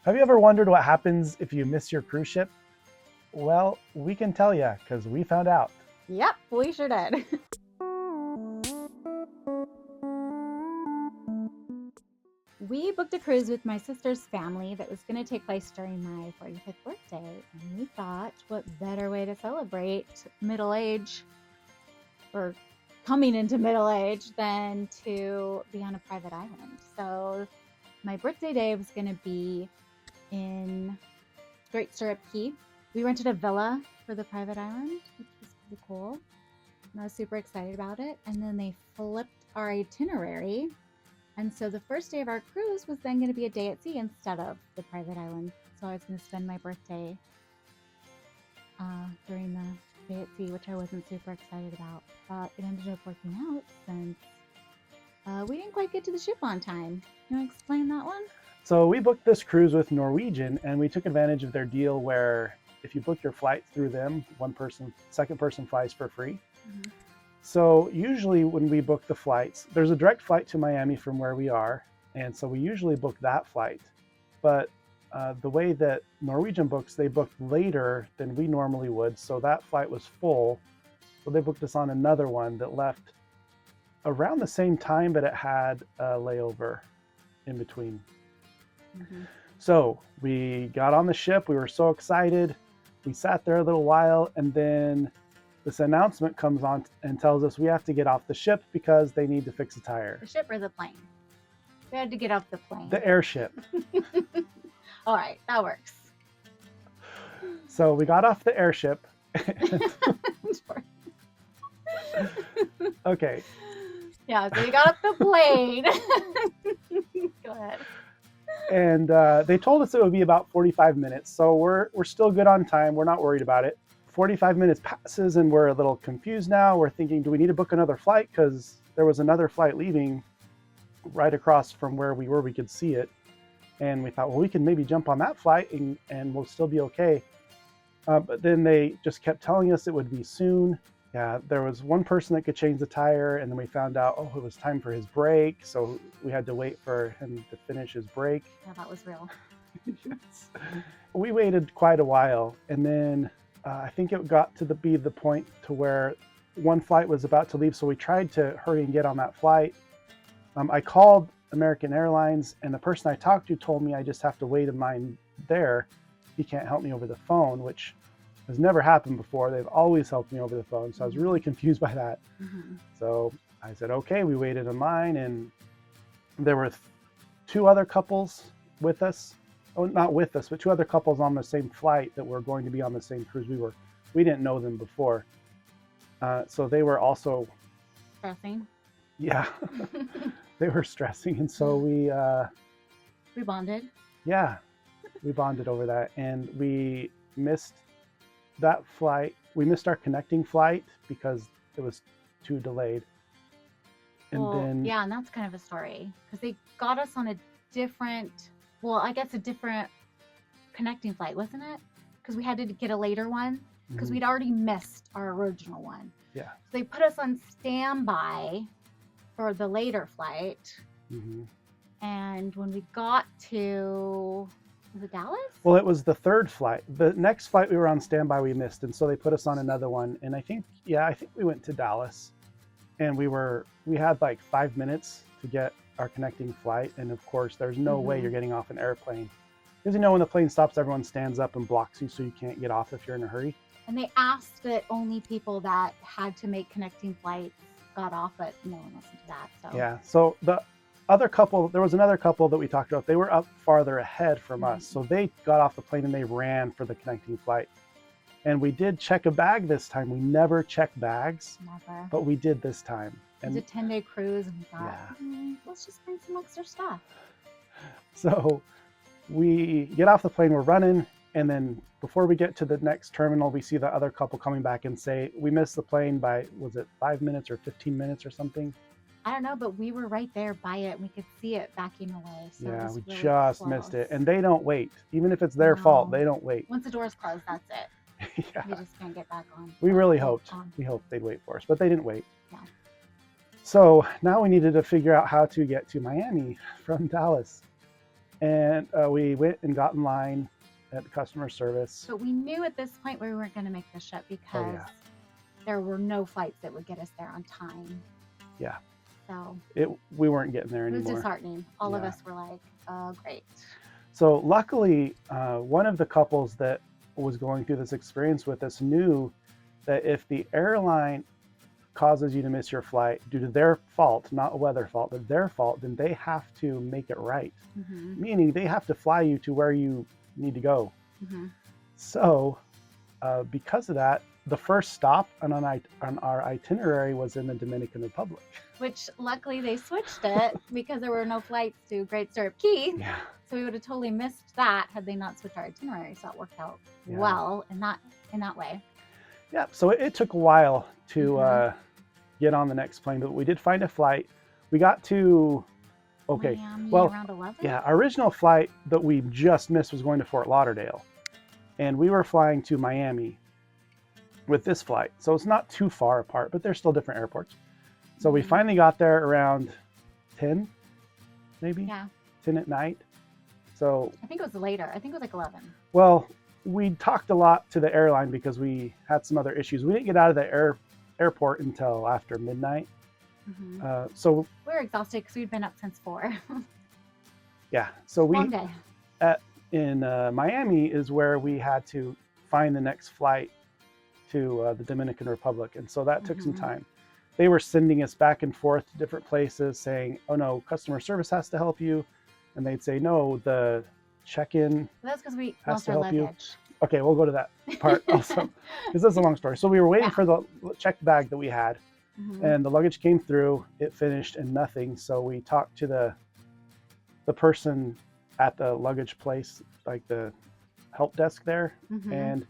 Have you ever wondered what happens if you miss your cruise ship? Well, we can tell you because we found out. Yep, we sure did. We booked a cruise with my sister's family that was going to take place during my 45th birthday. And we thought, what better way to celebrate middle age or coming into middle age than to be on a private island. So my birthday day was going to be in Great Stirrup Key. We rented a villa for the private island, which was pretty cool. And I was super excited about it. And then they flipped our itinerary. And so the first day of our cruise was then going to be a day at sea instead of the private island. So I was going to spend my birthday during the day at sea, which I wasn't super excited about. But it ended up working out since we didn't quite get to the ship on time. You want to explain that one? So we booked this cruise with Norwegian, and we took advantage of their deal where if you book your flight through them, second person flies for free. Mm-hmm. So usually when we book the flights, there's a direct flight to Miami from where we are. And so we usually book that flight. But the way that Norwegian books, they booked later than we normally would. So that flight was full. So they booked us on another one that left around the same time, but it had a layover in between. Mm-hmm. So we got on the ship. We were so excited. We sat there a little while, and then this announcement comes on and tells us we have to get off the ship because they need to fix a tire. The ship or the plane? We had to get off the plane. The airship. All right, that works. So we got off the airship. Okay. Yeah, so we got off the plane. Go ahead. And they told us it would be about 45 minutes. So we're still good on time. We're not worried about it. 45 minutes passes and we're a little confused now. We're thinking, do we need to book another flight? Because there was another flight leaving right across from where we were. We could see it. And we thought, well, we can maybe jump on that flight and we'll still be okay. But then they just kept telling us it would be soon. Yeah, there was one person that could change the tire, and then we found out, oh, it was time for his break. So we had to wait for him to finish his break. Yeah, that was real. Yes. We waited quite a while, and then I think it got to be the point to where one flight was about to leave, so we tried to hurry and get on that flight. I called American Airlines, and the person I talked to told me I just have to wait in line there. He can't help me over the phone, which has never happened before. They've always helped me over the phone, so I was really confused by that. Mm-hmm. So I said, okay, we waited in line, and there were two other couples with us. Oh, not with us, but two other couples on the same flight that were going to be on the same cruise. We didn't know them before. So they were also stressing. Yeah, they were stressing. And so we bonded. Yeah, we bonded over that. And we missed that flight. We missed our connecting flight because it was too delayed. And then yeah, and that's kind of a story because they got us on a different connecting flight, wasn't it? Because we had to get a later one because we'd already missed our original one. Yeah. So they put us on standby for the later flight. Mm-hmm. And when we got to, was it Dallas? Well, it was the third flight. The next flight we were on standby, we missed. And so they put us on another one. And I think we went to Dallas, and we had like 5 minutes to get our connecting flight. And of course, there's no way you're getting off an airplane. Because when the plane stops, everyone stands up and blocks you so you can't get off if you're in a hurry. And they asked that only people that had to make connecting flights got off, but no one listened to that. So yeah. So there was another couple that we talked about. They were up farther ahead from us. So they got off the plane and they ran for the connecting flight. And we did check a bag this time. We never check bags. Never. But we did this time. It was a 10-day cruise, and we thought, let's just bring some extra stuff. So we get off the plane, we're running, and then before we get to the next terminal, we see the other couple coming back and say, we missed the plane by, was it 5 minutes or 15 minutes or something? I don't know, but we were right there by it, and we could see it backing away. So yeah, we really just missed it. And they don't wait. Even if it's their fault, they don't wait. Once the doors close, that's it. Yeah. We just can't get back on. We really hoped. We hoped they'd wait for us, but they didn't wait. Yeah. So now we needed to figure out how to get to Miami from Dallas. And we went and got in line at the customer service. But we knew at this point we weren't going to make the ship because there were no flights that would get us there on time. Yeah. So we weren't getting there anymore. It was disheartening. All of us were like, oh, great. So luckily, one of the couples that was going through this experience with us knew that if the airline causes you to miss your flight due to their fault, not a weather fault, but their fault, then they have to make it right. Meaning they have to fly you to where you need to go. So because of that, the first stop on our itinerary was in the Dominican Republic. Which luckily they switched it because there were no flights to Great Stirrup Cay. Yeah. So we would have totally missed that had they not switched our itinerary. So it worked out well in that way. Yeah. So it took a while to get on the next plane, but we did find a flight. We got to Miami around 11? Yeah, our original flight that we just missed was going to Fort Lauderdale, and we were flying to Miami with this flight. So it's not too far apart, but they're still different airports. So we finally got there around 10, maybe? Yeah. 10 at night. So I think it was later. I think it was like 11. Well, we talked a lot to the airline because we had some other issues. We didn't get out of the airport until after midnight. So we were exhausted because we'd been up since 4. Yeah. So long day. In Miami is where we had to find the next flight to the Dominican Republic. And so that took some time. They were sending us back and forth to different places saying, oh no, customer service has to help you. And they'd say, no, the check-in That's because we has lost to our help you. luggage. Okay, we'll go to that part also, because that's a long story. So we were waiting for the checked bag that we had, and the luggage came through, it finished and nothing. So we talked to the person at the luggage place, like the help desk there, and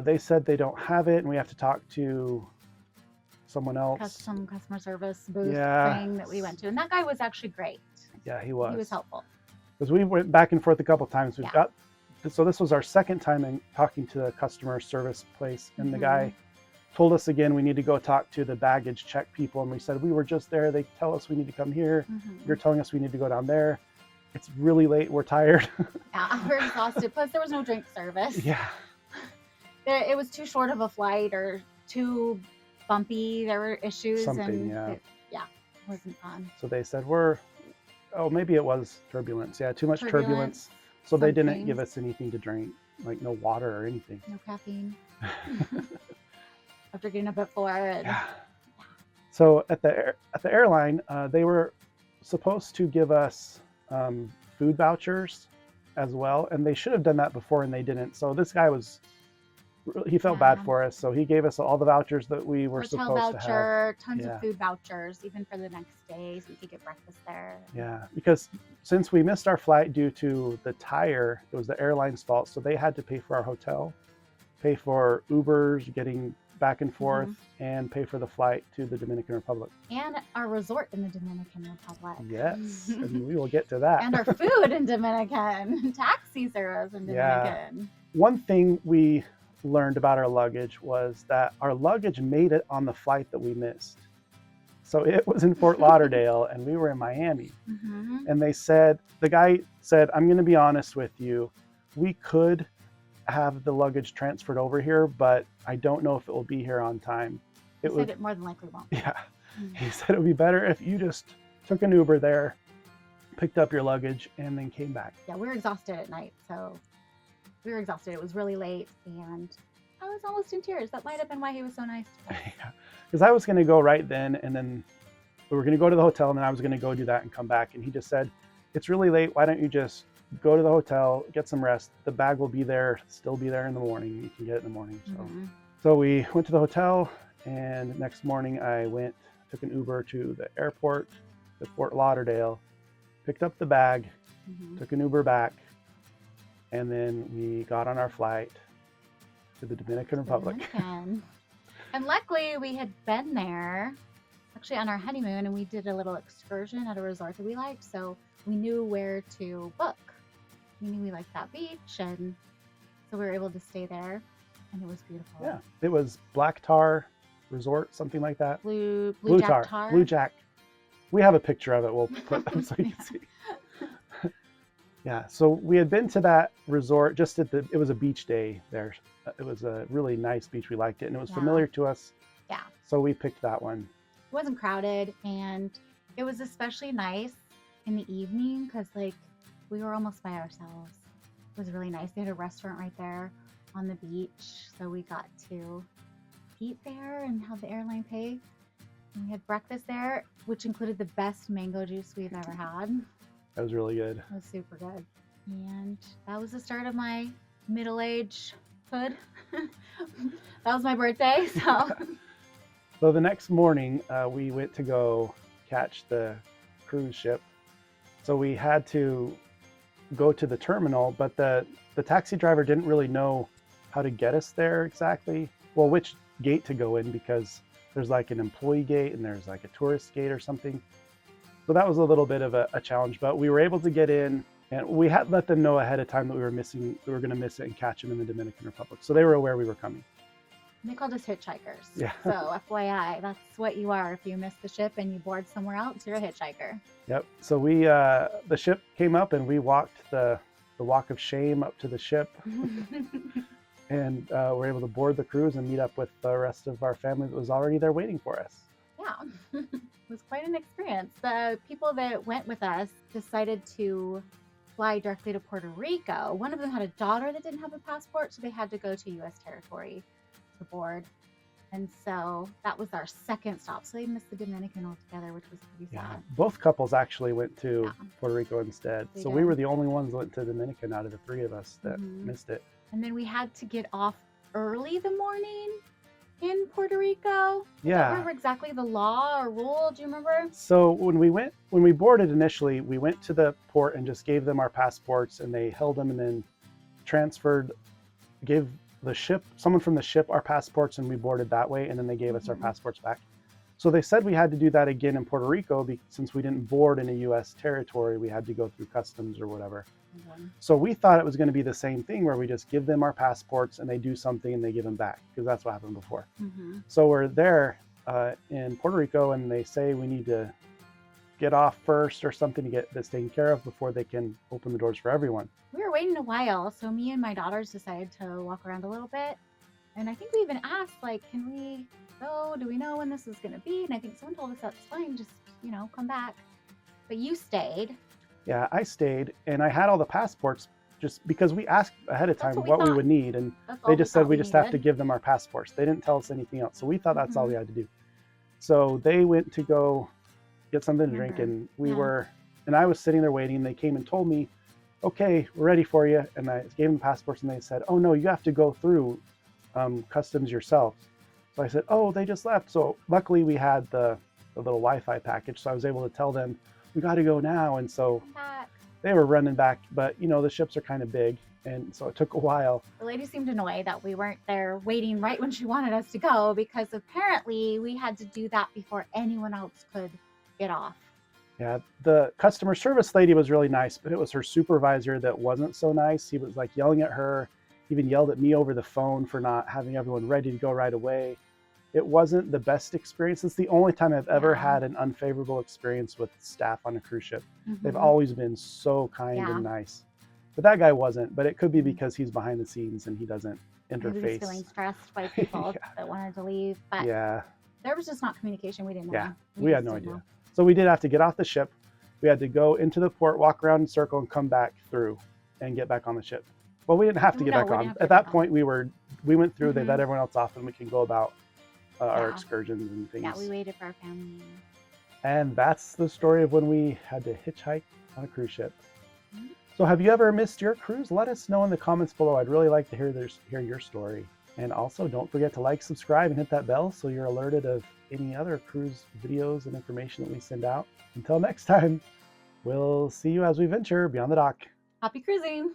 they said they don't have it and we have to talk to someone else. Customer service booth thing that we went to. And that guy was actually great. Yeah, he was. He was helpful. Because we went back and forth a couple times. So this was our second time in talking to the customer service place, and the guy told us again we need to go talk to the baggage check people, and we said we were just there. They tell us we need to come here. You're telling us we need to go down there. It's really late. We're tired. Yeah, we're exhausted. Plus, there was no drink service. Yeah. It was too short of a flight or too bumpy. There were issues. It wasn't fun. So they said maybe it was turbulence. Yeah, too much turbulence. So they didn't give us anything to drink, like no water or anything. No caffeine. After getting up at 4. So at the airline, they were supposed to give us food vouchers as well, and they should have done that before, and they didn't. So this guy he felt bad for us, so he gave us all the vouchers that we were supposed to have. Tons of food vouchers, even for the next day, so we could get breakfast there. Yeah, because since we missed our flight due to the tire, it was the airline's fault, so they had to pay for our hotel, pay for Ubers, getting back and forth, and pay for the flight to the Dominican Republic. And our resort in the Dominican Republic. Yes, and we will get to that. And our food in Dominican, taxi service in Dominican. Yeah. One thing we learned about our luggage was that our luggage made it on the flight that we missed. So it was in Fort Lauderdale and we were in Miami. And the guy said, I'm going to be honest with you. We could have the luggage transferred over here, but I don't know if it will be here on time. He said it more than likely won't. Yeah. He said it would be better if you just took an Uber there, picked up your luggage, and then came back. Yeah, we were exhausted at night, so we were exhausted. It was really late, and I was almost in tears. That might have been why he was so nice to us. Yeah, because I was going to go right then, and then we were going to go to the hotel, and then I was going to go do that and come back. And he just said, it's really late. Why don't you just go to the hotel, get some rest. The bag will be there, still be there in the morning. You can get it in the morning. So we went to the hotel, and next morning I took an Uber to the airport at Fort Lauderdale, picked up the bag, took an Uber back, and then we got on our flight to the Dominican Republic. And luckily we had been there actually on our honeymoon, and we did a little excursion at a resort that we liked, so we knew where to book. We knew we liked that beach, and so we were able to stay there, and it was beautiful. Yeah, it was Black Tar Resort, something like that. Blue Jack. We have a picture of it. We'll put them so you can see. Yeah, so we had been to that resort just it was a beach day there. It was a really nice beach. We liked it, and it was Yeah. familiar to us. Yeah. So we picked that one. It wasn't crowded, and it was especially nice in the evening because, like, we were almost by ourselves. It was really nice. They had a restaurant right there on the beach, so we got to eat there and have the airline pay. And we had breakfast there, which included the best mango juice we've ever had. That was really good. It was super good. And that was the start of my middle-age hood. That was my birthday, so. So the next morning, we went to go catch the cruise ship. So we had to go to the terminal, but the taxi driver didn't really know how to get us there exactly. Well, which gate to go in, because there's like an employee gate and there's like a tourist gate or something. So that was a little bit of a challenge, but we were able to get in, and we had let them know ahead of time that we were going to miss it and catch them in the Dominican Republic. So they were aware we were coming. They called us hitchhikers. Yeah. So FYI, that's what you are. If you miss the ship and you board somewhere else, you're a hitchhiker. Yep. So we the ship came up and we walked the walk of shame up to the ship, and were able to board the cruise and meet up with the rest of our family that was already there waiting for us. Yeah. It was quite an experience. The people that went with us decided to fly directly to Puerto Rico. One of them had a daughter that didn't have a passport, so they had to go to U.S. territory to board. And so that was our second stop. So they missed the Dominican altogether, which was pretty sad. Both couples actually went to Puerto Rico instead. They So did. we were the only ones that went to Dominican out of the three of us that missed it. And then we had to get off early the morning in Puerto Rico. I don't Yeah. remember exactly the law or rule. Do you remember? So when we boarded initially, we went to the port and just gave them our passports, and they held them and then gave someone from the ship our passports, and we boarded that way, and then they gave us our passports back. So they said we had to do that again in Puerto Rico since we didn't board in a U.S. territory. We had to go through customs or whatever. So we thought it was going to be the same thing where we just give them our passports and they do something and they give them back, because that's what happened before. So we're there in Puerto Rico, and they say we need to get off first or something to get this taken care of before they can open the doors for everyone. We were waiting a while, so me and my daughters decided to walk around a little bit. And I think we even asked, like, can we go? Do we know when this is going to be? And I think someone told us that's fine, just, come back. But you stayed. Yeah, I stayed, and I had all the passports just because we asked ahead of time what we would need, and they just said we just have to give them our passports. They didn't tell us anything else, so we thought that's all we had to do. So they went to go get something to drink, and I was sitting there waiting, and they came and told me, okay, we're ready for you. And I gave them passports, and they said, oh no, you have to go through customs yourself. So I said, oh, they just left. So luckily we had the little Wi-Fi package, so I was able to tell them we got to go now. And so they were running back, but the ships are kind of big, and so it took a while. The lady seemed annoyed that we weren't there waiting right when she wanted us to go, because apparently we had to do that before anyone else could get off. Yeah, the customer service lady was really nice, but it was her supervisor that wasn't so nice. He was like yelling at her, even yelled at me over the phone for not having everyone ready to go right away. It wasn't the best experience. It's the only time I've ever had an unfavorable experience with staff on a cruise ship. They've always been so kind and nice. But that guy wasn't, but it could be because he's behind the scenes and he doesn't interface. Maybe he was feeling stressed by people that wanted to leave. But there was just not communication. We didn't know. Yeah, we had no idea. So we did have to get off the ship. We had to go into the port, walk around in a circle, and come back through and get back on the ship. Well, we didn't have to get back on. At that point, we went through, they let everyone else off, and we can go about our excursions and things. Yeah, we waited for our family. And that's the story of when we had to hitchhike on a cruise ship. So have you ever missed your cruise? Let us know in the comments below. I'd really like to hear your story. And also, don't forget to like, subscribe, and hit that bell so you're alerted of any other cruise videos and information that we send out. Until next time, we'll see you as we venture beyond the dock. Happy cruising!